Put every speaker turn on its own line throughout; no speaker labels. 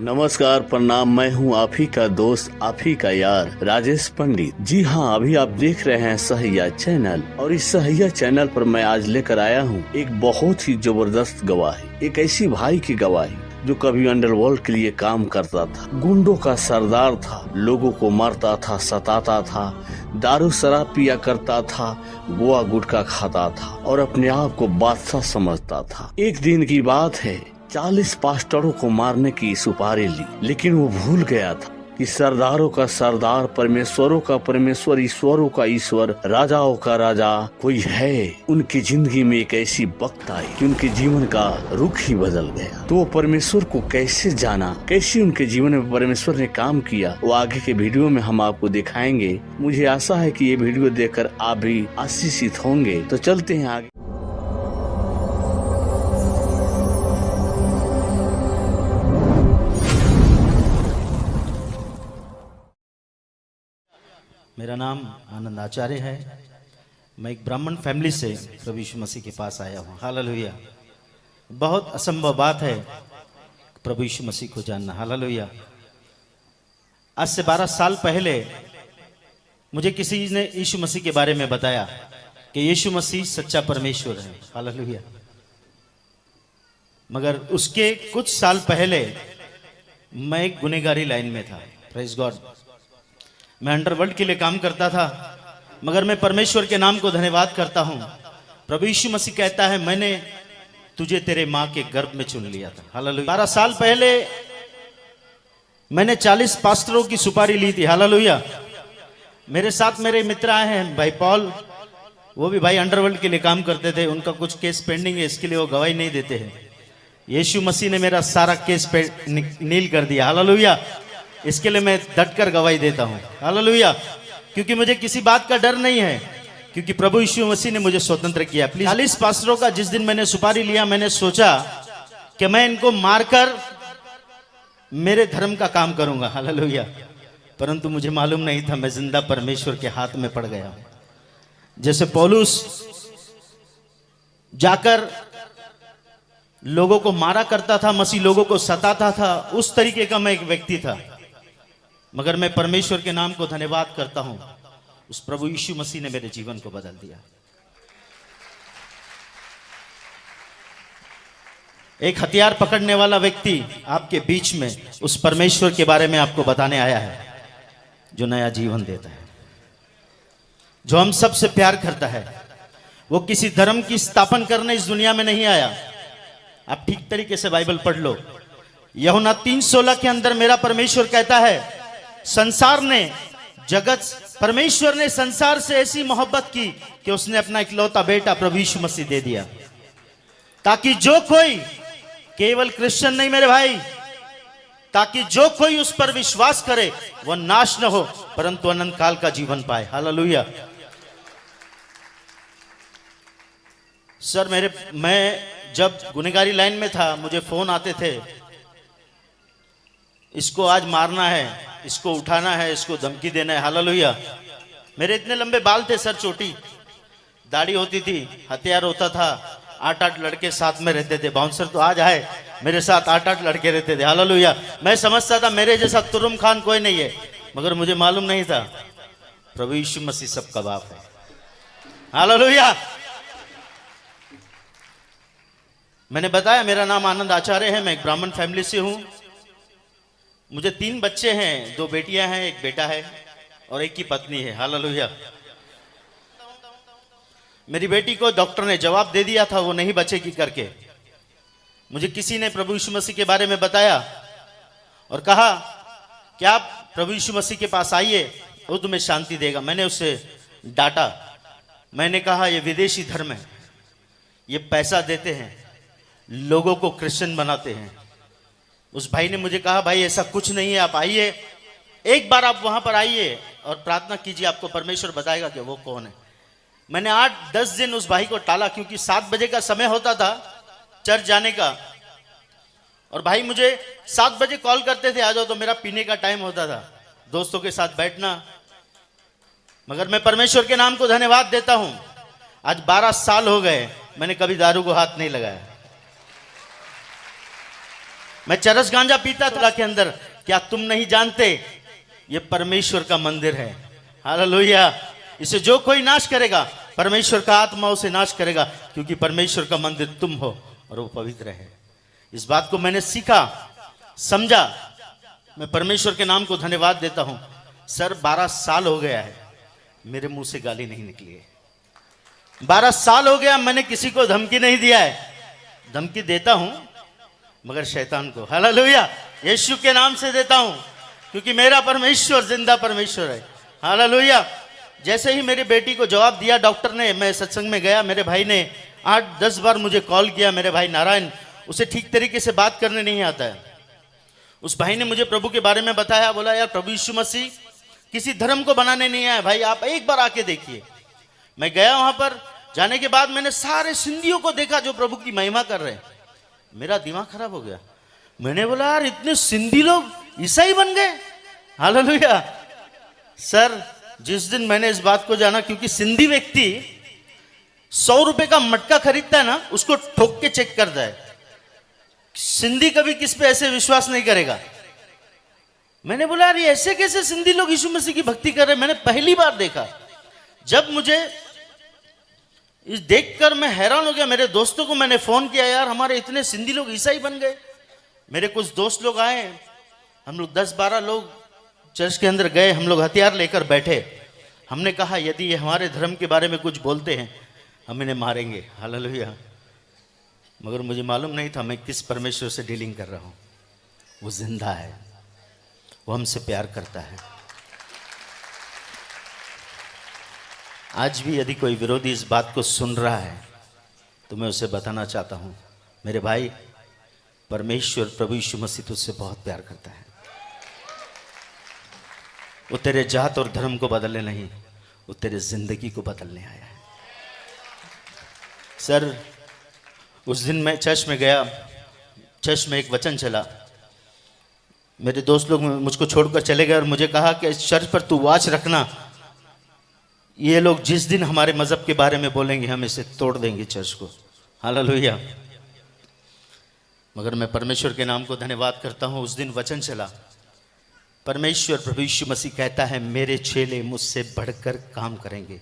नमस्कार, प्रणाम। मैं हूं आप ही का दोस्त, आप ही का यार राजेश पंडित। जी हां, अभी आप देख रहे हैं सहिया चैनल, और इस सहिया चैनल पर मैं आज लेकर आया हूं एक बहुत ही जबरदस्त गवाही। एक ऐसी भाई की गवाही जो कभी अंडरवर्ल्ड के लिए काम करता था, गुंडों का सरदार था, लोगों को मारता था, सताता था, दारू शराब पिया करता था, गोवा गुटखा खाता था और अपने आप को बादशाह समझता था। एक दिन की बात है, 40 पास्टरों को मारने की सुपारी ली, लेकिन वो भूल गया था कि सरदारों का सरदार, परमेश्वरों का परमेश्वर, ईश्वरों का ईश्वर, राजाओं का राजा कोई है। उनकी जिंदगी में एक ऐसी वक्त आई कि उनके जीवन का रुख ही बदल गया। तो वो परमेश्वर को कैसे जाना, कैसे उनके जीवन में परमेश्वर ने काम किया, वो आगे के वीडियो में हम आपको दिखाएंगे। मुझे आशा है कि ये वीडियो देखकर आप भी आशीषित होंगे। तो चलते हैं आगे।
मेरा नाम आनंद आचार्य है। मैं एक ब्राह्मण फैमिली से प्रभु यीशु मसीह के पास आया हूँ। हालेलुया। बहुत असंभव बात है प्रभु यीशु मसीह को जानना। हालेलुया। आज से 12 साल पहले मुझे किसी ने यीशु मसीह के बारे में बताया कि यीशु मसीह सच्चा परमेश्वर है। हालेलुया। मगर उसके कुछ साल पहले मैं एक गुनहगारी लाइन में था। Praise God. मैं अंडरवर्ल्ड के लिए काम करता था, मगर मैं परमेश्वर के नाम को धन्यवाद करता हूं। प्रभु यीशु मसीह कहता है, मैंने तुझे तेरे मां के गर्भ में चुन लिया था। हालेलुया। 12 साल पहले मैंने 40 पास्टरों की सुपारी ली थी। हालेलुया। मेरे साथ मेरे मित्र आए हैं, भाई पॉल, वो भी भाई अंडरवर्ल्ड के लिए काम करते थे। उनका कुछ केस पेंडिंग है, इसके लिए वो गवाही नहीं देते हैं। यीशु मसीह ने मेरा सारा केस नील कर दिया। हालेलुया। इसके लिए मैं डटकर गवाही देता हूं। हालेलुया। क्योंकि मुझे किसी बात का डर नहीं है, क्योंकि प्रभु यीशु मसीह ने मुझे स्वतंत्र किया। प्लीज 40 पास्टरों का जिस दिन मैंने सुपारी लिया, मैंने सोचा कि मैं इनको मारकर मेरे धर्म का काम करूंगा। हालेलुया। परंतु मुझे मालूम नहीं था मैं जिंदा परमेश्वर के हाथ में पड़ गया। जैसे पौलुस जाकर लोगों को मारा करता था, मसीह लोगों को सताता था, उस तरीके का मैं एक व्यक्ति था। मगर मैं परमेश्वर के नाम को धन्यवाद करता हूं, उस प्रभु यीशु मसीह ने मेरे जीवन को बदल दिया। एक हथियार पकड़ने वाला व्यक्ति आपके बीच में उस परमेश्वर के बारे में आपको बताने आया है, जो नया जीवन देता है, जो हम सबसे प्यार करता है। वो किसी धर्म की स्थापना करने इस दुनिया में नहीं आया। आप ठीक तरीके से बाइबल पढ़ लो। यूहन्ना 3:16 के अंदर मेरा परमेश्वर कहता है, संसार ने, जगत, परमेश्वर ने संसार से ऐसी मोहब्बत की कि उसने अपना इकलौता बेटा प्रभु यीशु मसीह दे दिया, ताकि जो कोई, केवल क्रिश्चियन नहीं मेरे भाई, ताकि जो कोई उस पर विश्वास करे वह नाश न हो, परंतु अनंत काल का जीवन पाए। हालेलुया। सर, मैं जब गुनहगारी लाइन में था, मुझे फोन आते थे, इसको आज मारना है, इसको उठाना है, इसको धमकी देना है। हालेलुया। मेरे इतने लंबे बाल थे सर, चोटी, दाढ़ी होती थी, हथियार होता था, 8-8 लड़के साथ में रहते थे। बाउंसर तो आज आए, मेरे साथ 8-8 लड़के रहते थे। हालेलुया। मैं समझता था मेरे जैसा तुरुम खान कोई नहीं है, मगर मुझे मालूम नहीं था प्रभु यीशु मसीह सबका बाप है। हालेलुया। मैंने बताया मेरा नाम आनंद आचार्य है। मैं एक ब्राह्मण फैमिली से हूं। मुझे 3 बच्चे हैं, 2 बेटियां हैं, 1 बेटा है और 1 की पत्नी है। हालेलुया। मेरी बेटी को डॉक्टर ने जवाब दे दिया था वो नहीं बचेगी करके। मुझे किसी ने प्रभु यीशु मसीह के बारे में बताया और कहा कि आप प्रभु यीशु मसीह के पास आइए, वो तुम्हें शांति देगा। मैंने उससे डांटा। मैंने कहा ये विदेशी धर्म है, ये पैसा देते हैं, लोगों को क्रिश्चियन बनाते हैं। उस भाई ने मुझे कहा, भाई ऐसा कुछ नहीं है, आप आइए, एक बार आप वहां पर आइए और प्रार्थना कीजिए, आपको परमेश्वर बताएगा कि वो कौन है। मैंने 8-10 दिन उस भाई को टाला, क्योंकि 7 बजे का समय होता था चर्च जाने का, और भाई मुझे 7 बजे कॉल करते थे, आ जाओ, तो मेरा पीने का टाइम होता था, दोस्तों के साथ बैठना। मगर मैं परमेश्वर के नाम को धन्यवाद देता हूं, आज 12 साल हो गए, मैंने कभी दारू को हाथ नहीं लगाया। मैं चरस गांजा पीता था के अंदर। क्या तुम नहीं जानते ये परमेश्वर का मंदिर है? हालेलुया। इसे जो कोई नाश करेगा, परमेश्वर का आत्मा उसे नाश करेगा, क्योंकि परमेश्वर का मंदिर तुम हो और वो पवित्र है। इस बात को मैंने सीखा, समझा। मैं परमेश्वर के नाम को धन्यवाद देता हूं। सर 12 साल हो गया है मेरे मुंह से गाली नहीं निकली है। 12 साल हो गया मैंने किसी को धमकी नहीं दिया है। धमकी देता हूं मगर शैतान को, हालेलुया, यीशु के नाम से देता हूं, क्योंकि मेरा परमेश्वर जिंदा परमेश्वर है। हालेलुया। जैसे ही मेरी बेटी को जवाब दिया डॉक्टर ने, मैं सत्संग में गया, मेरे भाई ने 8-10 बार मुझे कॉल किया। मेरे भाई नारायण, उसे ठीक तरीके से बात करने नहीं आता है। उस भाई ने मुझे प्रभु के बारे में बताया, बोला यार प्रभु यीशु मसीह किसी धर्म को बनाने नहीं आया भाई, आप एक बार आके देखिए। मैं गया वहां पर। जाने के बाद मैंने सारे सिंधियों को देखा जो प्रभु की महिमा कर रहे हैं। मेरा दिमाग खराब हो गया। मैंने बोला यार इतने सिंधी लोग ईसाई बन गए। हालेलुया। सर जिस दिन मैंने इस बात को जाना, क्योंकि सिंधी व्यक्ति 100 रुपए का मटका खरीदता है ना, उसको ठोक के चेक करता है। सिंधी कभी किस पे ऐसे विश्वास नहीं करेगा। मैंने बोला यार ये ऐसे कैसे सिंधी लोग यीशु मसीह की भक्ति कर रहे हैं? मैंने पहली बार देखा। जब मुझे इस देखकर मैं हैरान हो गया। मेरे दोस्तों को मैंने फोन किया, यार हमारे इतने सिंधी लोग ईसाई बन गए। मेरे कुछ दोस्त लोग आए, हम लोग 10-12 लोग चर्च के अंदर गए। हम लोग हथियार लेकर बैठे। हमने कहा यदि ये हमारे धर्म के बारे में कुछ बोलते हैं हम इन्हें मारेंगे। हालेलुया। मगर मुझे मालूम नहीं था मैं किस परमेश्वर से डीलिंग कर रहा हूं। वो जिंदा है, वो हमसे प्यार करता है। आज भी यदि कोई विरोधी इस बात को सुन रहा है तो मैं उसे बताना चाहता हूं, मेरे भाई, परमेश्वर प्रभु यीशु मसीह तुझसे बहुत प्यार करता है। वो तेरे जात और धर्म को बदलने नहीं, वो तेरे जिंदगी को बदलने आया है। सर उस दिन मैं चर्च में गया। चर्च में एक वचन चला। मेरे दोस्त लोग मुझको छोड़कर चले गए और मुझे कहा कि इस चर्च पर तू वॉच रखना, ये लोग जिस दिन हमारे मजहब के बारे में बोलेंगे हम इसे तोड़ देंगे चर्च को। हालेलुया। मगर मैं परमेश्वर के नाम को धन्यवाद करता हूं। उस दिन वचन चला, परमेश्वर प्रभु यीशु मसीह कहता है मेरे चेले मुझसे बढ़कर काम करेंगे।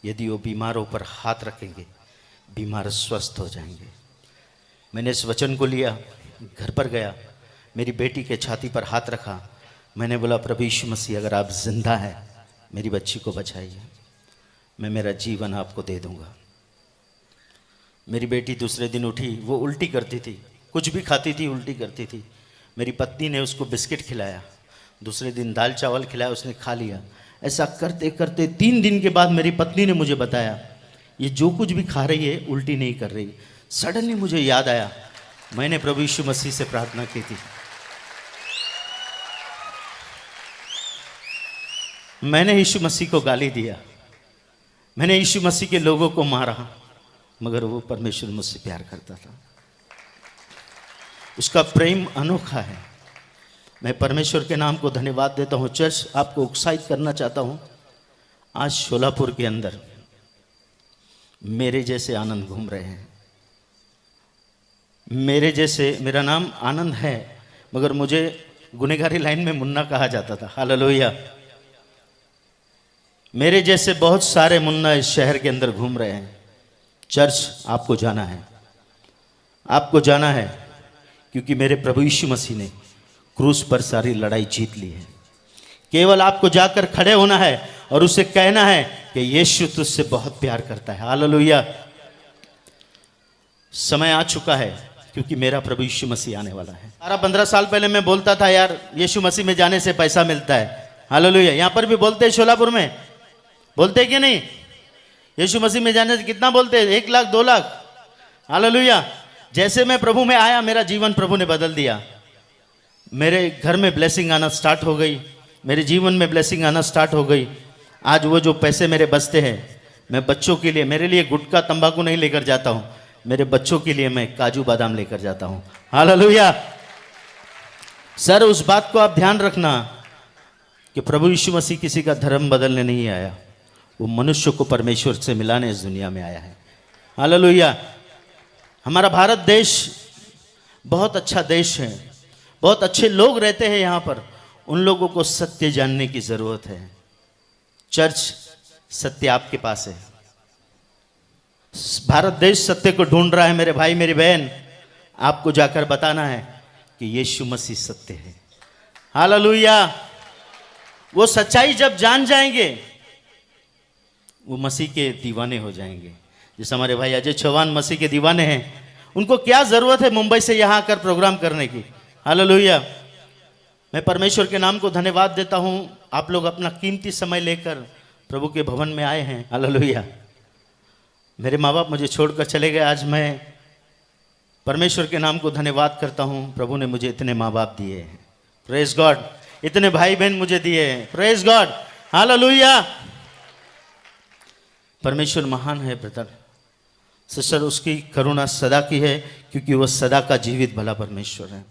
यदि वो बीमारों पर हाथ रखेंगे बीमार स्वस्थ हो जाएंगे। मैंने इस वचन को लिया, घर पर गया, मेरी बेटी के छाती पर हाथ रखा। मैंने बोला प्रभु यीशु मसीह अगर आप जिंदा हैं मेरी बच्ची को बचाइए, मैं मेरा जीवन आपको दे दूंगा। मेरी बेटी दूसरे दिन उठी, वो उल्टी करती थी, कुछ भी खाती थी उल्टी करती थी। मेरी पत्नी ने उसको बिस्किट खिलाया, दूसरे दिन दाल चावल खिलाया, उसने खा लिया। ऐसा करते करते 3 दिन के बाद मेरी पत्नी ने मुझे बताया ये जो कुछ भी खा रही है उल्टी नहीं कर रही। सडनली मुझे याद आया मैंने प्रभु यीशु मसीह से प्रार्थना की थी, मैंने यीशु मसीह को गाली दिया, मैंने यीशु मसीह के लोगों को मारा, मगर वो परमेश्वर मुझसे प्यार करता था। उसका प्रेम अनोखा है। मैं परमेश्वर के नाम को धन्यवाद देता हूँ। चर्च आपको उत्साहित करना चाहता हूँ, आज शोलापुर के अंदर मेरे जैसे आनंद घूम रहे हैं। मेरे जैसे, मेरा नाम आनंद है मगर मुझे गुनेगारी लाइन में मुन्ना कहा जाता था। हालेलुया। मेरे जैसे बहुत सारे मुन्ना इस शहर के अंदर घूम रहे हैं। चर्च आपको जाना है, आपको जाना है, क्योंकि मेरे प्रभु यीशु मसीह ने क्रूस पर सारी लड़ाई जीत ली है। केवल आपको जाकर खड़े होना है और उसे कहना है कि यीशु तुझसे बहुत प्यार करता है। हालेलुया। समय आ चुका है क्योंकि मेरा प्रभु यीशु मसीह आने वाला है। 12-15 साल पहले मैं बोलता था यार यीशु मसीह में जाने से पैसा मिलता है। हालेलुया। यहां पर भी बोलते हैं, शोलापुर में बोलते कि नहीं? यीशु मसीह में जाने से कितना बोलते हैं? 1 लाख 2 लाख। हालेलुया। जैसे मैं प्रभु में आया मेरा जीवन प्रभु ने बदल दिया। मेरे घर में ब्लेसिंग आना स्टार्ट हो गई, मेरे जीवन में ब्लेसिंग आना स्टार्ट हो गई। आज वो जो पैसे मेरे बचते हैं मैं बच्चों के लिए, मेरे लिए गुटखा तंबाकू नहीं लेकर जाता हूं, मेरे बच्चों के लिए मैं काजू बादाम लेकर जाता हूं। हालेलुया। सर उस बात को आप ध्यान रखना कि प्रभु यीशु मसीह किसी का धर्म बदलने नहीं आया, वो मनुष्य को परमेश्वर से मिलाने इस दुनिया में आया है। हालेलुया। हमारा भारत देश बहुत अच्छा देश है। बहुत अच्छे लोग रहते हैं यहाँ पर, उन लोगों को सत्य जानने की जरूरत है। चर्च, सत्य आपके पास है। भारत देश सत्य को ढूंढ रहा है मेरे भाई मेरी बहन, आपको जाकर बताना है कि यीशु मसीह सत्य है। हालेलुया। वो सच्चाई जब जान जाएंगे वो मसीह के दीवाने हो जाएंगे। जैसे हमारे भाई अजय चौहान मसीह के दीवाने हैं, उनको क्या जरूरत है मुंबई से यहाँ आकर प्रोग्राम करने की। हालेलुया। मैं परमेश्वर के नाम को धन्यवाद देता हूँ, आप लोग अपना कीमती समय लेकर प्रभु के भवन में आए हैं। हालेलुया। मेरे माँ बाप मुझे छोड़कर चले गए, आज मैं परमेश्वर के नाम को धन्यवाद करता हूँ, प्रभु ने मुझे इतने माँ बाप दिए हैं। Praise God. इतने भाई बहन मुझे दिए हैं। Praise God. हालेलुया। परमेश्वर महान है ब्रदर सिस्टर, उसकी करुणा सदा की है, क्योंकि वह सदा का जीवित भला परमेश्वर है।